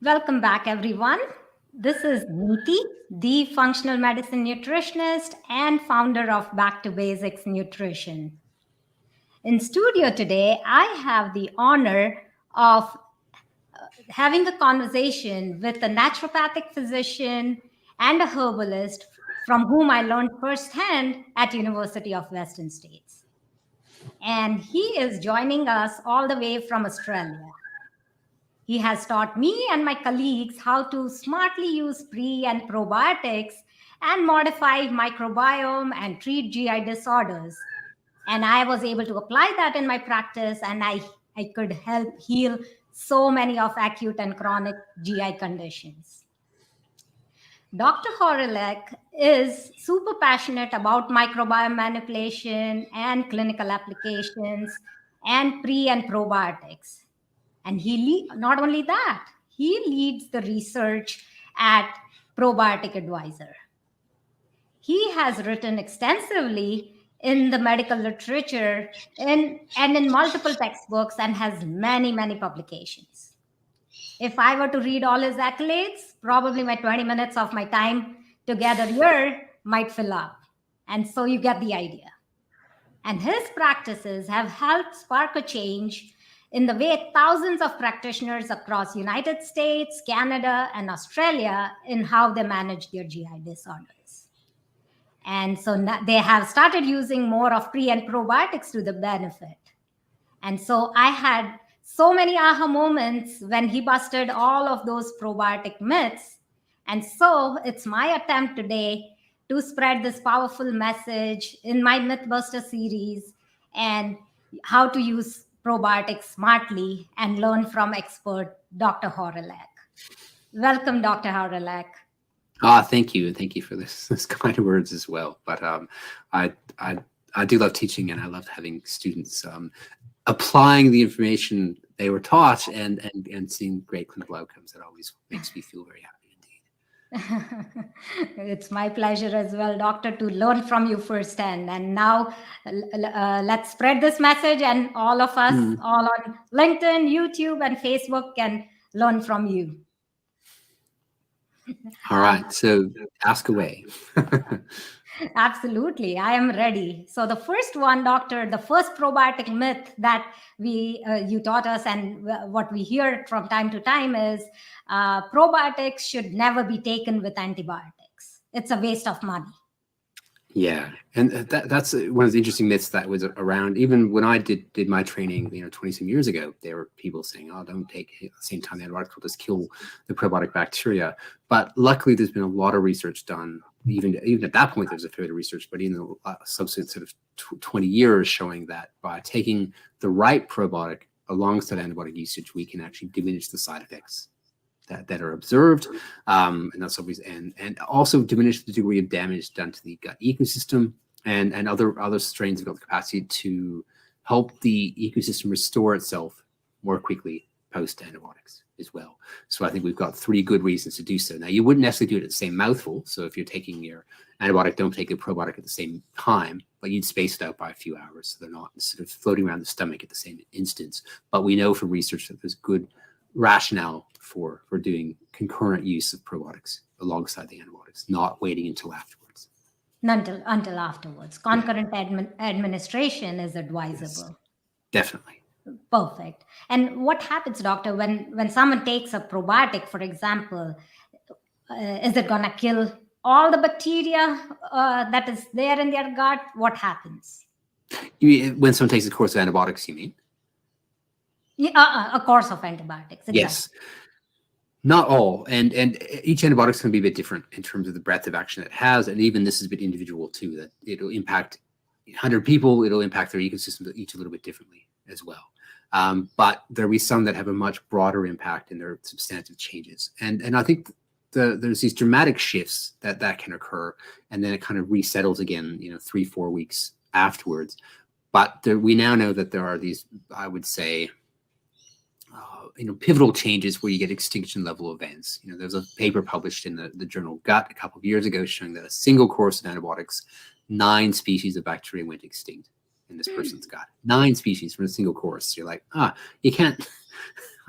Welcome back, everyone. This is Neeti, the functional medicine nutritionist and founder of Back to Basics Nutrition. In studio today, I have the honor of having a conversation with a naturopathic physician and a herbalist from whom I learned firsthand at University of Western States. And he is joining us all the way from Australia. He has taught me and my colleagues how to smartly use pre and probiotics and modify microbiome and treat GI disorders. And I was able to apply that in my practice, and I could help heal so many of acute and chronic GI conditions. Dr. Hawrelak is super passionate about microbiome manipulation and clinical applications and pre and probiotics. And not only that, he leads the research at Probiotic Advisor. He has written extensively in the medical literature and in multiple textbooks and has many, many publications. If I were to read all his accolades, probably my 20 minutes of my time together here might fill up. And so you get the idea. And his practices have helped spark a change in the way thousands of practitioners across United States, Canada, and Australia in how they manage their GI disorders. And so they have started using more of pre and probiotics to the benefit. And so I had so many aha moments when he busted all of those probiotic myths. And so it's my attempt today to spread this powerful message in my MythBuster series and how to use probiotics smartly and learn from expert Dr. Hawrelak. Welcome, Dr. Hawrelak. Thank you. And thank you for this kind of words as well. But I do love teaching, and I love having students applying the information they were taught and seeing great clinical outcomes. That always makes me feel very happy. It's my pleasure as well, doctor, to learn from you firsthand. And now let's spread this message, and all of us, all on LinkedIn, YouTube, and Facebook can learn from you. All right, so ask away. Absolutely, I am ready. So the first one, doctor, the first probiotic myth that you taught us and what we hear from time to time is probiotics should never be taken with antibiotics. It's a waste of money. Yeah, and that's one of the interesting myths that was around. Even when I did my training, 20-some years ago, there were people saying, "Oh, don't take at the same time the antibiotics will just kill the probiotic bacteria." But luckily, there's been a lot of research done. Even at that point, there's a fair bit of research, but in the subsequent sort of 20 years, showing that by taking the right probiotic alongside antibiotic usage, we can actually diminish the side effects that are observed, and that's obvious, and also diminish the degree of damage done to the gut ecosystem, and other strains have got the capacity to help the ecosystem restore itself more quickly post antibiotics as well. So I think we've got 3 good reasons to do so. Now, you wouldn't necessarily do it at the same mouthful. So if you're taking your antibiotic, don't take a probiotic at the same time, but you'd space it out by a few hours so they're not sort of floating around the stomach at the same instance. But we know from research that there's good rationale for doing concurrent use of probiotics alongside the antibiotics, not waiting until afterwards. Until afterwards. Concurrent administration is advisable. Yes, definitely. Perfect. And what happens, doctor, when someone takes a probiotic, for example, is it going to kill all the bacteria that is there in their gut? What happens? When someone takes a course of antibiotics, you mean? Yeah, a course of antibiotics. Exactly. Yes. Not all, and each antibiotic is going to be a bit different in terms of the breadth of action it has, and even this is a bit individual too. That it'll impact 100 people, it'll impact their ecosystem each a little bit differently as well. But there'll be some that have a much broader impact, and there are substantive changes. And I think there's these dramatic shifts that can occur, and then it kind of resettles again, 3-4 weeks afterwards. But we now know that there are these, I would say, pivotal changes where you get extinction level events. There's a paper published in the journal Gut a couple of years ago showing that a single course of antibiotics, 9 species of bacteria went extinct in this person's gut. 9 species from a single course. You're like, you can't,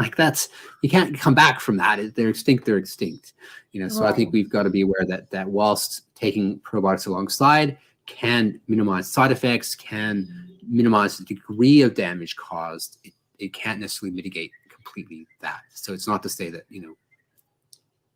Like you can't come back from that. They're extinct. They're extinct. So I Right. think we've got to be aware that whilst taking probiotics alongside can minimize side effects, can minimize the degree of damage caused, it can't necessarily mitigate completely that. So it's not to say that,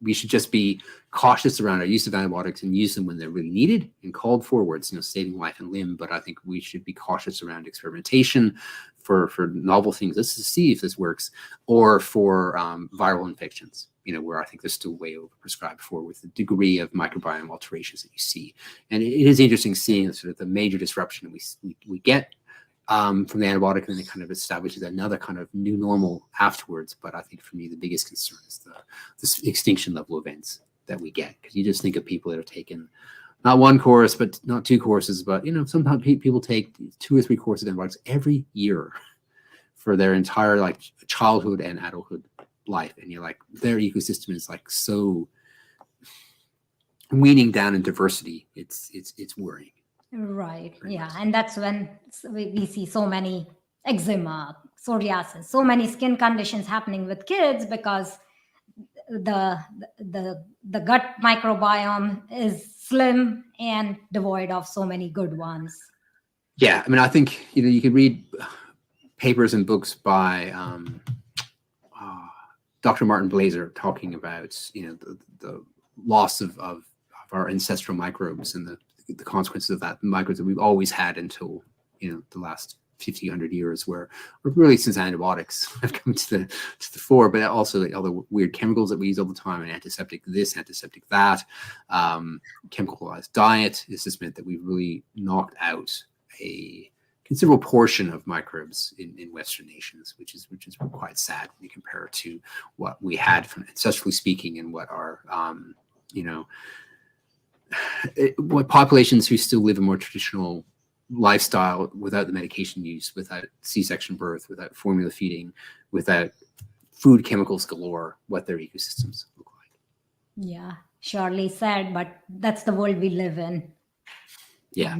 we should just be cautious around our use of antibiotics and use them when they're really needed and called forwards, saving life and limb. But I think we should be cautious around experimentation for novel things. Let's see if this works, or for viral infections, where I think they're still way overprescribed for, with the degree of microbiome alterations that you see. And it is interesting seeing sort of the major disruption we get from the antibiotic, and then it kind of establishes another kind of new normal afterwards. But I think for me, the biggest concern is this extinction level events that we get, because you just think of people that have taken not one course, but not two courses, but sometimes people take 2 or 3 courses of antibiotics every year for their entire childhood and adulthood life, and you're like, their ecosystem is so weaning down in diversity. It's worrying. Right. Yeah. And that's when we see so many eczema, psoriasis, so many skin conditions happening with kids, because the gut microbiome is slim and devoid of so many good ones. Yeah. I mean, I think, you could read papers and books by Dr. Martin Blazer talking about, the loss of our ancestral microbes and the consequences of that, microbes that we've always had until the last 50, 100 years, where really since antibiotics have come to the fore, but also all the weird chemicals that we use all the time, and antiseptic this, antiseptic that, chemicalized diet. This has meant that we've really knocked out a considerable portion of microbes in Western nations, which is quite sad when you compare it to what we had from ancestrally speaking, and what our what populations who still live a more traditional lifestyle without the medication use, without C-section birth, without formula feeding, without food chemicals galore, what their ecosystems look like. Yeah, surely sad, but that's the world we live in. Yeah.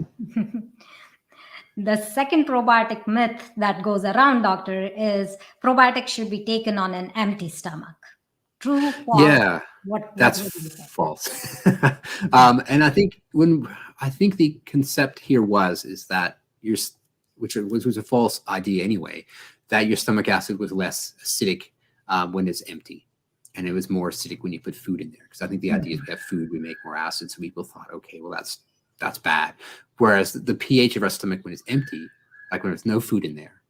The second probiotic myth that goes around, doctor, is probiotics should be taken on an empty stomach. True? False? Yeah. That's false. And I think the concept here is that which was a false idea anyway, that your stomach acid was less acidic when it's empty, and it was more acidic when you put food in there. Because I think the idea is we have food, we make more acid. So people thought, okay, well that's bad. Whereas the pH of our stomach when it's empty, like when there's no food in there,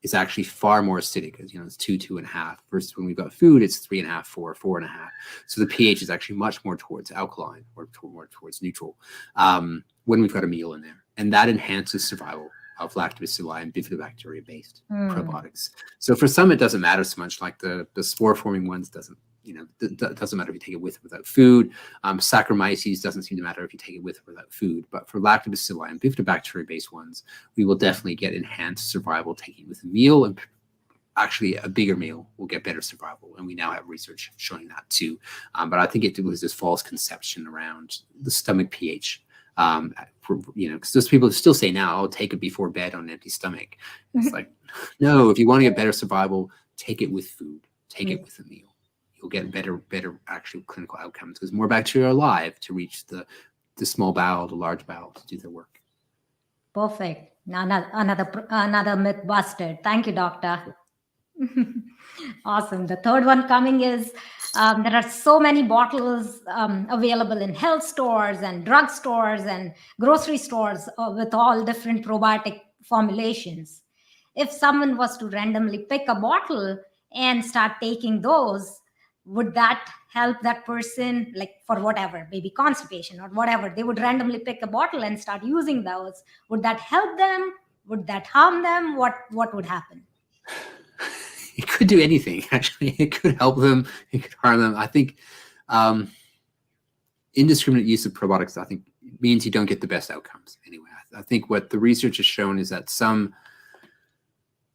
is actually far more acidic. Because it's 2.5, versus when we've got food, it's 3.5, 4, 4.5. So the pH is actually much more towards alkaline, or more towards neutral, when we've got a meal in there, and that enhances survival of lactobacilli and bifidobacteria-based probiotics. So for some, it doesn't matter so much. Like the spore-forming ones doesn't. It doesn't matter if you take it with or without food. Saccharomyces doesn't seem to matter if you take it with or without food. But for lactobacilli and bifidobacteria-based ones, we will definitely get enhanced survival taking it with a meal, and actually a bigger meal will get better survival. And we now have research showing that too. But I think it was this false conception around the stomach pH. Because those people still say now, I'll take it before bed on an empty stomach. It's like, no, if you want to get better survival, take it with food, take it with a meal. You'll get better actual clinical outcomes, because more bacteria are alive to reach the small bowel, the large bowel to do their work. Perfect. Another myth busted. Thank you, doctor. Awesome. The third one coming is there are so many bottles available in health stores and drug stores and grocery stores with all different probiotic formulations. If someone was to randomly pick a bottle and start taking those, would that help that person, like for whatever, maybe constipation or whatever? They would randomly pick a bottle and start using those. Would that help them? Would that harm them? What would happen? It could do anything, actually. It could help them. It could harm them. I think indiscriminate use of probiotics, I think, means you don't get the best outcomes anyway. I think what the research has shown is that some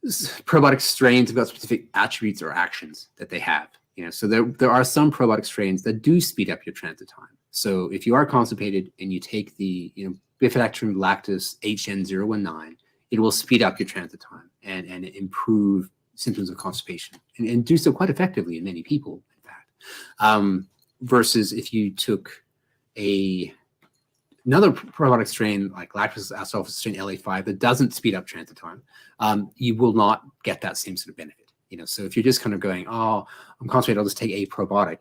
probiotic strains have got specific attributes or actions that they have. So there are some probiotic strains that do speed up your transit time. So if you are constipated and you take the Bifidobacterium lactis HN019, it will speed up your transit time and improve symptoms of constipation, and do so quite effectively in many people, in fact. Versus if you took another probiotic strain like lactose acidophilus strain LA5 that doesn't speed up transit time, you will not get that same sort of benefit. So if you're just kind of going, oh, I'm constipated, I'll just take a probiotic,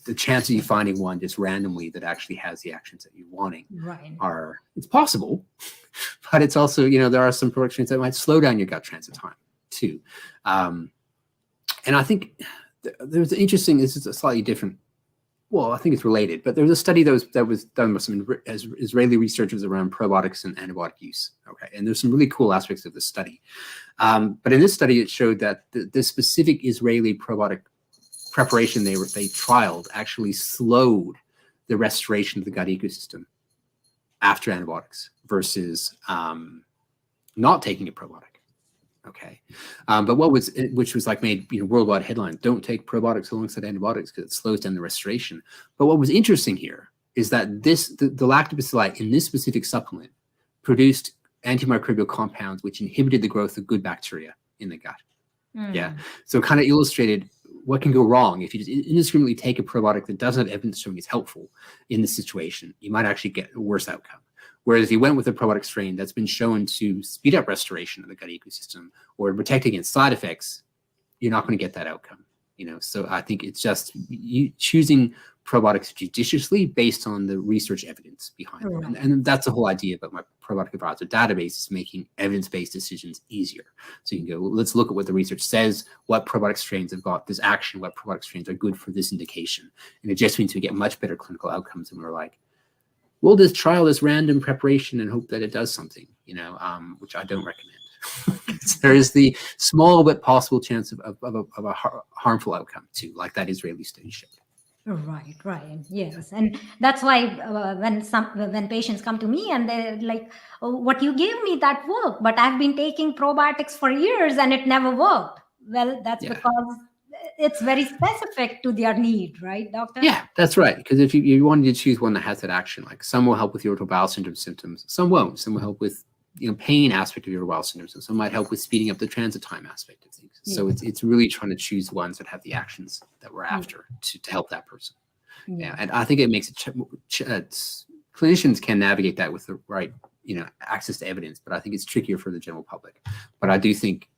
the chance of you finding one just randomly that actually has the actions that you're wanting it's possible, but it's also, there are some probiotic strains that might slow down your gut transit time too. And I think there's interesting, this is a slightly different, well, I think it's related, but there was a study that was done by some Israeli researchers around probiotics and antibiotic use. Okay, and there's some really cool aspects of this study. But in this study, it showed that the specific Israeli probiotic preparation they trialed actually slowed the restoration of the gut ecosystem after antibiotics versus not taking a probiotic. Okay, but which was like made worldwide headline: don't take probiotics alongside antibiotics because it slows down the restoration. But what was interesting here is that the lactobacilli in this specific supplement produced antimicrobial compounds which inhibited the growth of good bacteria in the gut. Yeah, so it kind of illustrated what can go wrong if you just indiscriminately take a probiotic that doesn't have evidence showing it's helpful in this situation. You might actually get a worse outcome. Whereas if you went with a probiotic strain that's been shown to speed up restoration of the gut ecosystem or protect against side effects, you're not going to get that outcome. So I think it's just you choosing probiotics judiciously based on the research evidence behind them. And that's the whole idea about my Probiotic Advisor database, is making evidence-based decisions easier. So you can go, well, let's look at what the research says, what probiotic strains have got this action, what probiotic strains are good for this indication. And it just means we get much better clinical outcomes. And we're like, we'll just trial this random preparation and hope that it does something, which I don't recommend. There is the small but possible chance of a harmful outcome too, like that Israeli study showed. Right. Yes. And that's why when patients come to me and they're like, oh, what you gave me, that worked, but I've been taking probiotics for years and it never worked. Well, that's because it's very specific to their need, right, doctor? Yeah, that's right. Because if you wanted to choose one that has that action, like some will help with irritable bowel syndrome symptoms, some won't. Some will help with pain aspect of irritable bowel syndrome, and some might help with speeding up the transit time aspect of things. Yeah. So it's really trying to choose ones that have the actions that we're after to help that person. Yeah, and I think it makes it clinicians can navigate that with the right access to evidence, but I think it's trickier for the general public. But I do think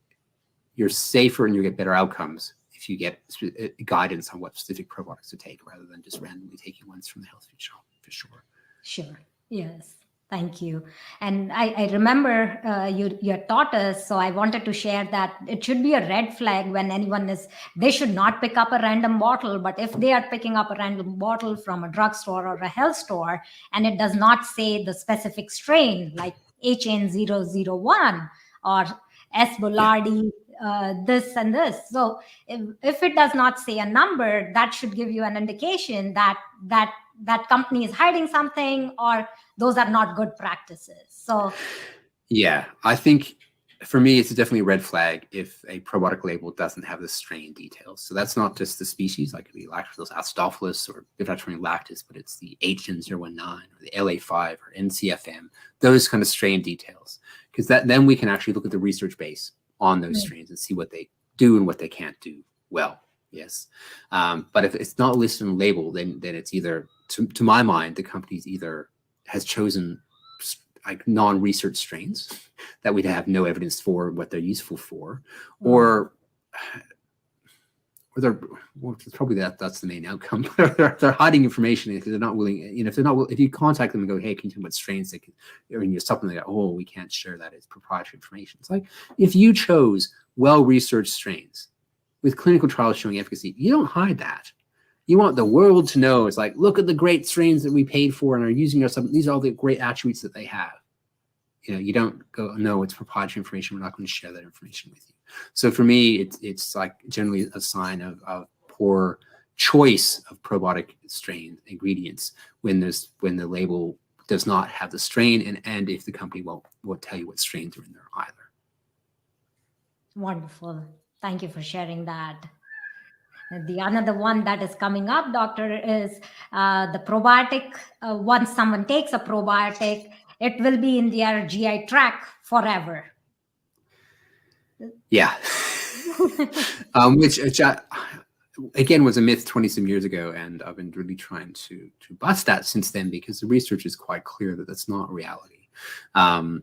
you're safer and you get better outcomes if you get guidance on what specific probiotics to take rather than just randomly taking ones from the health food shop, for sure. Sure. Yes. Thank you. And I remember you taught us, so I wanted to share that it should be a red flag when they should not pick up a random bottle, but if they are picking up a random bottle from a drugstore or a health store, and it does not say the specific strain, like HN001 or S. boulardii, this and this. So if it does not say a number, that should give you an indication that company is hiding something, or those are not good practices. So yeah, I think for me, it's definitely a red flag if a probiotic label doesn't have the strain details. So that's not just the species, like the lactose acidophilus or bifidobacterium lactis, but it's the HN019 or the LA5 or NCFM, those kind of strain details. Because then we can actually look at the research base on those strains and see what they do and what they can't do well. Yes. But if it's not listed in the label, then it's either, to my mind, the company's either has chosen like non-research strains that we have no evidence for what they're useful for, or they're probably that's the main outcome. They're hiding information because they're not willing. If you contact them and go, hey, can you tell me what strains they can, or in your supplement, they go, oh, we can't share that. It's proprietary information. It's like if you chose well-researched strains with clinical trials showing efficacy, you don't hide that. You want the world to know. It's like, look at the great strains that we paid for and are using our supplement. These are all the great attributes that they have. You don't go, no, it's proprietary information. We're not going to share that information with you. So for me, it's like generally a sign of poor choice of probiotic strain ingredients when the label does not have the strain, and if the company won't tell you what strains are in there either. Wonderful. Thank you for sharing that. The another one that is coming up, doctor, is the probiotic. Once someone takes a probiotic, it will be in their GI tract forever. Yeah. which again was a myth 20 some years ago, and I've been really trying to bust that since then, because the research is quite clear that that's not reality.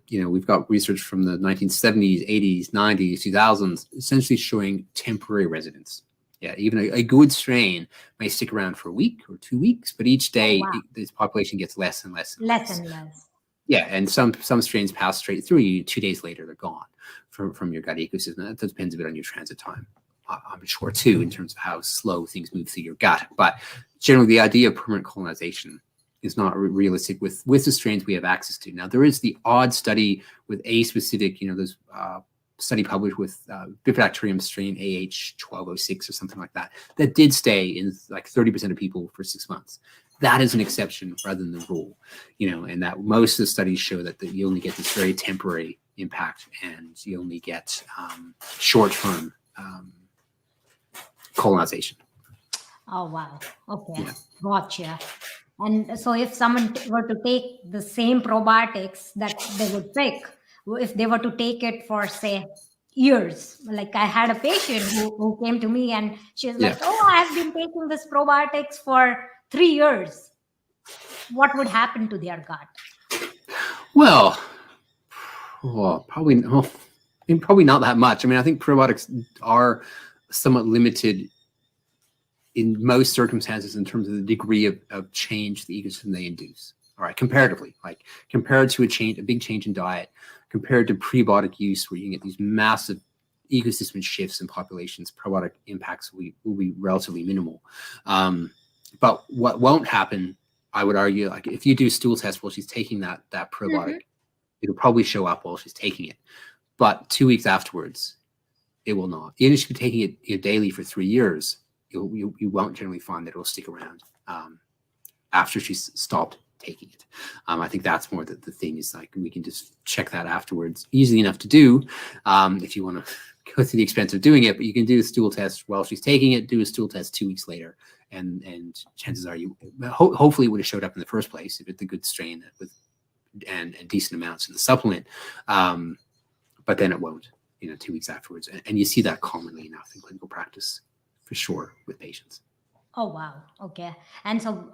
We've got research from the 1970s, 80s, 90s, 2000s, essentially showing temporary residence. Yeah, even a good strain may stick around for a week or 2 weeks, but each day this population gets less and less and less. And less. Yeah, and some strains pass straight through you. 2 days later, they're gone from your gut ecosystem. That depends a bit on your transit time, I'm sure, too, in terms of how slow things move through your gut. But generally, the idea of permanent colonization is not realistic with the strains we have access to. Now, there is the odd study with a specific, there's study published with Bifidobacterium strain AH1206 or something like that, that did stay in like 30% of people for 6 months. That is an exception rather than the rule, and that most of the studies show that you only get this very temporary impact, and you only get short-term colonization. Oh, wow. Okay. Yeah. Gotcha. And so if someone were to take the same probiotics that they would take, if they were to take it for, say, years, like I had a patient who came to me and she was like, oh, I have been taking this probiotics for 3 years. What would happen to their gut? Well, probably not that much. I mean, I think probiotics are somewhat limited in most circumstances in terms of the degree of change the ecosystem they induce. All right, comparatively, like compared to a big change in diet, compared to prebiotic use, where you can get these massive ecosystem shifts in populations, probiotic impacts will be relatively minimal. But what won't happen, I would argue, like if you do stool test while she's taking that probiotic, it'll probably show up while she's taking it. But 2 weeks afterwards, it will not. Even if she's been taking it daily for 3 years, you won't generally find that it will stick around after she's stopped taking it. I think that's more the thing, is like we can just check that afterwards, easily enough to do if you want to go through the expense of doing it. But you can do a stool test while she's taking it, do a stool test 2 weeks later, and chances are hopefully it would have showed up in the first place if it's a good strain and decent amounts in the supplement. But then it won't, 2 weeks afterwards, and you see that commonly enough in clinical practice, for sure, with patients. Oh, wow. Okay. And so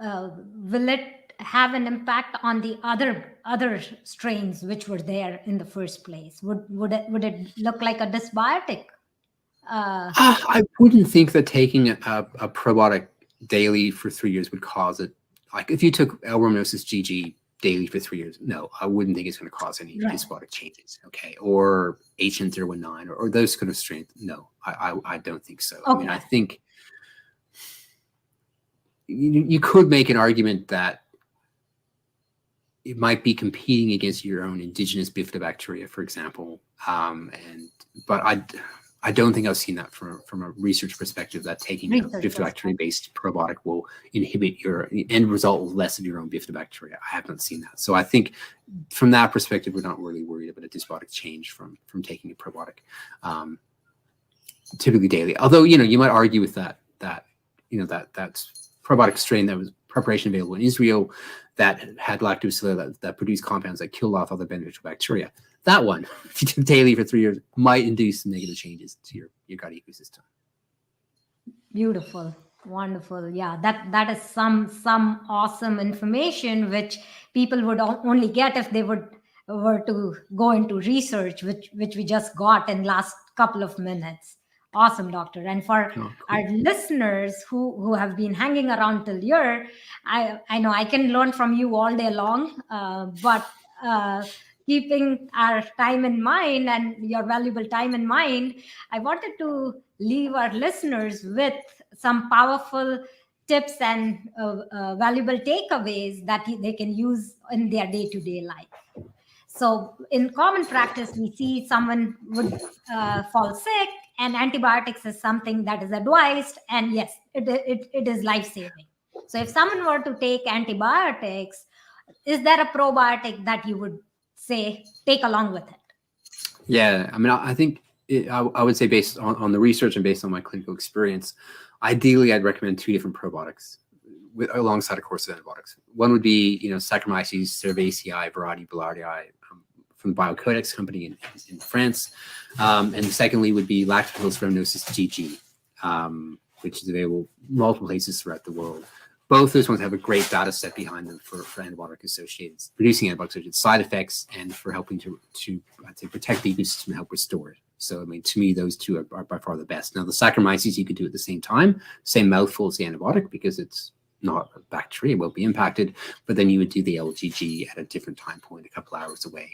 will it have an impact on the other strains which were there in the first place? Would it look like a dysbiotic? I wouldn't think that taking a probiotic daily for 3 years would cause it. Like if you took L-Rhamnosus GG daily for 3 years, no, I wouldn't think it's going to cause any dysbiotic changes. Okay, or HN019 or those kind of strains. No, I don't think so. Okay. I mean, I think you could make an argument that it might be competing against your own indigenous bifidobacteria, for example. But I don't think I've seen that from a research perspective, that taking a bifidobacteria-based probiotic will inhibit your end result with less of your own bifidobacteria. I haven't seen that. So I think from that perspective, we're not really worried about a dysbiotic change from taking a probiotic typically daily. Although, you might argue with that probiotic strain that was preparation available in Israel that had lactobacillus that produced compounds that killed off other beneficial bacteria. That one, if you took daily for 3 years, might induce some negative changes to your gut ecosystem. Beautiful. Wonderful. Yeah, that is some awesome information which people would only get if they were to go into research, which we just got in last couple of minutes. Awesome, doctor. And for our listeners who have been hanging around till here, I know I can learn from you all day long, but keeping our time in mind and your valuable time in mind, I wanted to leave our listeners with some powerful tips and valuable takeaways that they can use in their day-to-day life. So in common practice, we see someone would fall sick, and antibiotics is something that is advised, and yes, it is life-saving. So if someone were to take antibiotics, is there a probiotic that you would say take along with it? Yeah, I mean, I think I would say, based on the research and based on my clinical experience, ideally I'd recommend 2 different probiotics alongside a course of antibiotics. One would be, Saccharomyces cerevisiae, variety Boulardii, from the Probiotics company in France. And secondly would be lactobacillus rhamnosus GG, which is available in multiple places throughout the world. Both those ones have a great data set behind them for antibiotic associated, reducing antibiotic associated side effects and for helping to I'd say, protect the ecosystem and help restore it. So, I mean, to me, those two are by far the best. Now, the Saccharomyces you could do at the same time, same mouthful as the antibiotic because it's not a bacteria, it won't be impacted. But then you would do the LGG at a different time point, a couple hours away,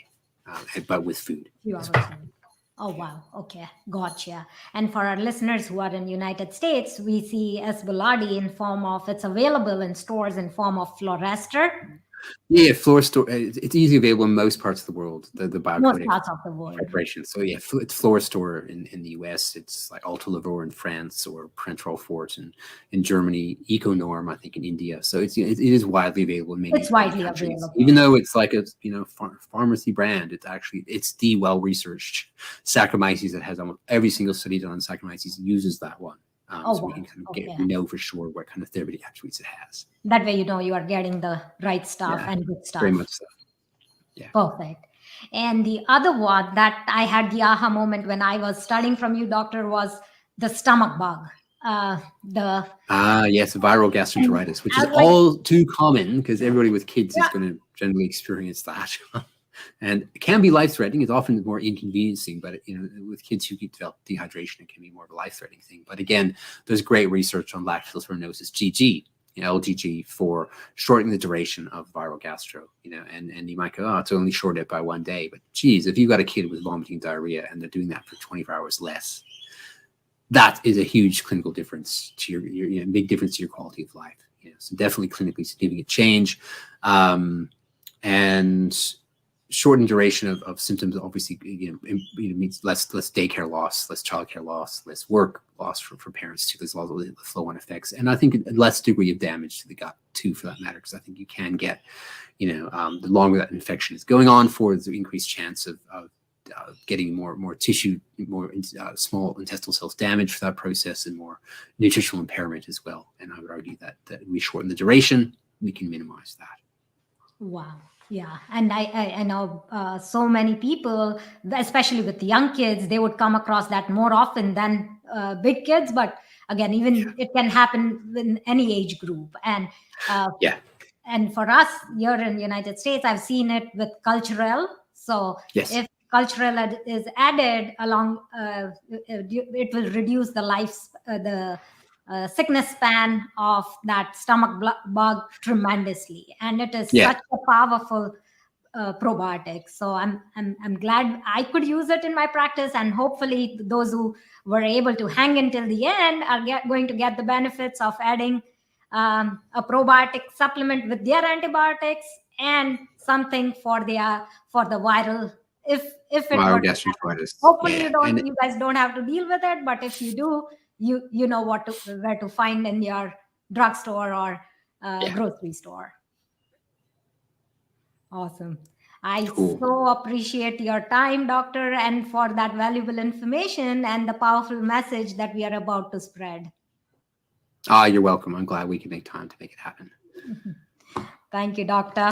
but with food. Oh, wow. Okay. Gotcha. And for our listeners who are in United States, we see Esbiladi in form of, it's available in stores in form of Florester. Yeah, Florester. It's easily available in most parts of the world. The Most Biocodex parts of the world. preparation. So yeah, it's Florester in the US. It's like Alta Lavor in France or Parenteral Fort in Germany. Econorm, I think, in India. So it is widely available in many. It's widely countries. available. Even though it's like a pharmacy brand, it's the well-researched Saccharomyces that has almost every single study done on Saccharomyces uses that one. So we can kind of we know for sure what kind of therapeutic attributes it has. That way, you know, you are getting the right stuff and good stuff. Very much so. Yeah. Perfect. And the other one that I had the aha moment when I was studying from you, doctor, was the stomach bug. Yes, viral gastroenteritis, which is all too common because everybody with kids is going to generally experience that. And it can be life-threatening. It's often more inconveniencing, but with kids who develop dehydration, it can be more of a life-threatening thing. But again, there's great research on lactobacillus rhamnosus GG, LGG, for shortening the duration of viral gastro. And you might go, oh, it's only shortened it by 1 day. But geez, if you've got a kid with vomiting diarrhea and they're doing that for 24 hours less, that is a huge clinical difference to your big difference to your quality of life. So definitely clinically significant change, and shortened duration of symptoms obviously means less daycare loss, less childcare loss, less work loss for parents too. There's all the flow-on effects, and I think a less degree of damage to the gut too, for that matter, because I think you can get, the longer that infection is going on for, the increased chance of getting more tissue, more small intestinal cells damage for that process, and more nutritional impairment as well. And I would argue that we shorten the duration, we can minimize that. Wow. Yeah. And I know so many people, especially with the young kids, they would come across that more often than big kids. But again, it can happen in any age group. And and for us here in the United States, I've seen it with Culturel. So if Culturel is added along, it will reduce the sickness span of that stomach bug tremendously, and it is such a powerful probiotic. So I'm glad I could use it in my practice, and hopefully those who were able to hang until the end are going to get the benefits of adding a probiotic supplement with their antibiotics and something for the viral. If it viral gastroenteritis. Hopefully you guys don't have to deal with it, but if you do, you know where to find in your drugstore or grocery store. Awesome. I so appreciate your time, doctor, and for that valuable information and the powerful message that we are about to spread. You're welcome. I'm glad we can make time to make it happen. Thank you, doctor.